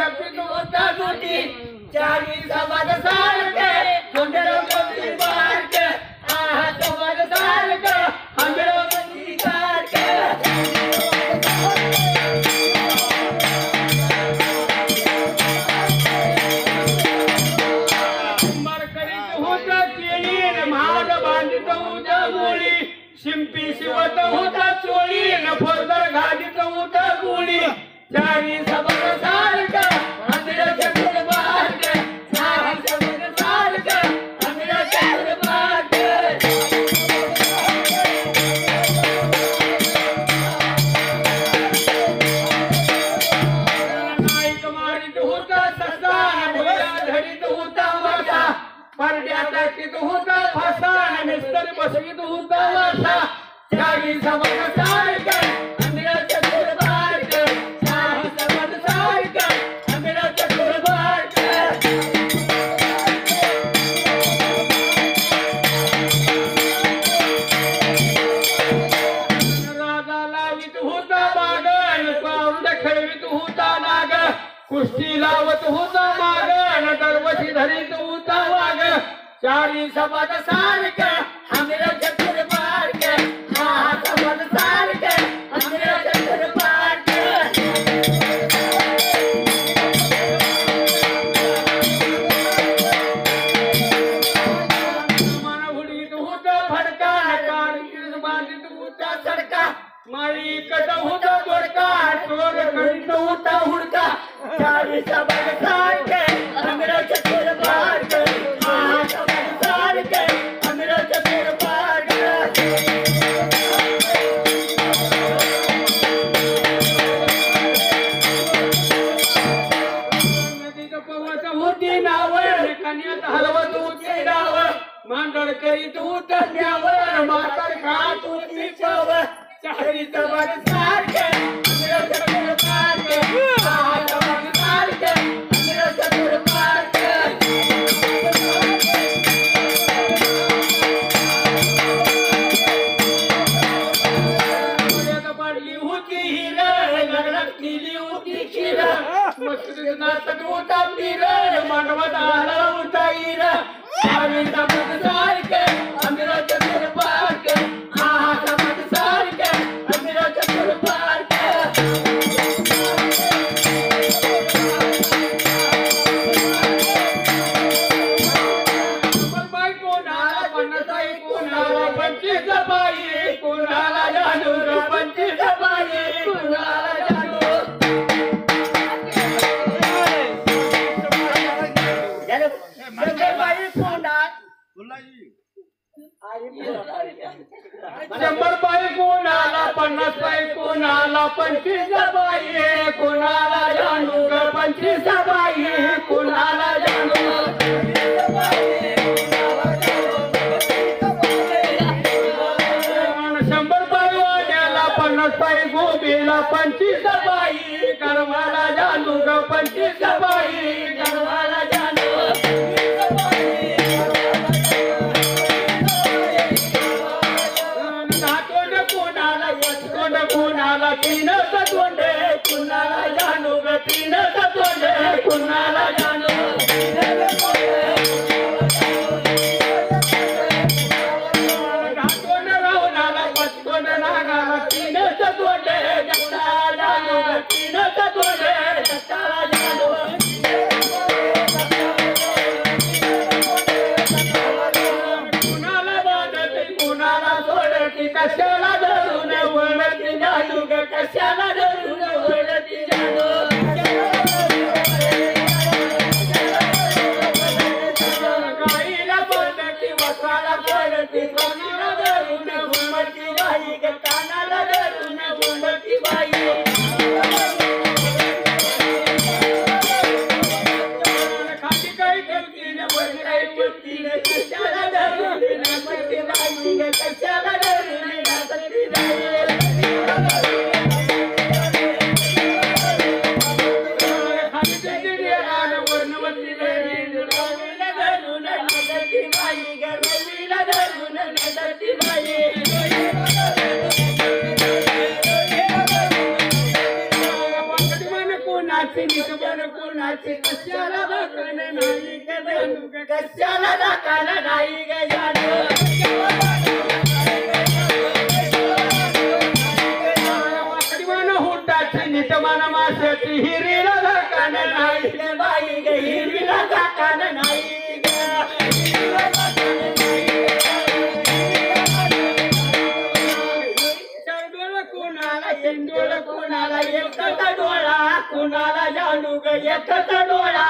छपित होता दुटी चारी समाज सारखे हंडरो मंदी सारखे आहा समाज सारखे हंडरो मंदी सारखे मरकरीत होता केळी महाग बांधित होता गोळी शिंपी शिवत होता चोळी फरदर घालीत होता गोळी चारी समाज सारखे हंडरो चतुर सारखे चारी समाज सारखे हंडरो चतुर सारखे नाईक मारित होता ससान भुया धरीत होता वासा परड्या टाकीत होता फसान मिस्तर बसवीत होता वासा चारी समाज सारखे हंडरो चतुर सारखे चारी समाज सारखे हंडरो चतुर सारखे राजा लावित होता बागन पाऊंड खेळवीत होता नाग कुस्ती लावत होता मागन दरवशी धरीत होता वाग चारी समाज सारखे हंडरो चतुर सारखे आहा समाज सारखे हंडरो चतुर सारखे मन उडीत होता फडका कान बांधित होता सडका माळी कट होता गोडका चोर करीत होता हुडका चारी समाज सारखे हंडरो चतुर सारखे आहा समाज सारखे हंडरो चतुर सारखे नदीत पवत होती नाव कन्यात हलवत होती नाव मांडळ करीत होत न्यावर मातर खात होती चव चारी समाज सारखे हंडरो चतुर सारखे आहा समाज सारखे हंडरो चतुर सारखे डोळ्यात पडली होती हिर लग्नात केली होती खीर मस्तीत नाचत होता पीर मानवत आला होता हिर चारी समाज सारखे हंडरो चतुर सारखे आहा समाज सारखे हंडरो चतुर सारखे बाई कोणाला पन्नासाई कोणाला 25 बाई कोणाला जानू 25 बाई कोणाला जानू बाई कोणा 100 बाई कोणाला 50 बाई कोणाला 25 बाई कोणाला जानू 25 बाई कोणाला जानू शंभर बाई वाड्याला 50 बाई गोबीला 25 बाई करवाला जानू 25 बाई करवाला जानू नातोंड कोणाला वचकोंड कोणाला तीन सतोंडे कुणाला जानू ग तीन सतोंडे कुणाला जानू नातोंड रावणाला वचकोंड नागाला तीन सतोंडे जगताला जानू ग तीन सतोंडे जगताला जानू कुणाला बांधते कुणाला सोडते कशाला धरून वळती जानू ग कशाला धरून वळती जानू गाईला बांधते वसाला पडते कानाला धरून घुमती बाई ग कानाला धरून घुमती बाई खाली काही ठेवती न वर काही ठेवती न कशाला धरून नाचती बाई ग कशाला धरून नाचती बाई कोणाची कशाला दाखल नाही ग जानू ग कशाला दाखल नाही ग जानू मन हुंडाची नीट मन माशाची हिरीला दाखल नाही ग बाई ग हिरीला दाखल नाही ग हिरीला दाखल नाही कोणाला इंदोळ कोणाला एकच डोळा कोणाला जानू ग एकच डोळा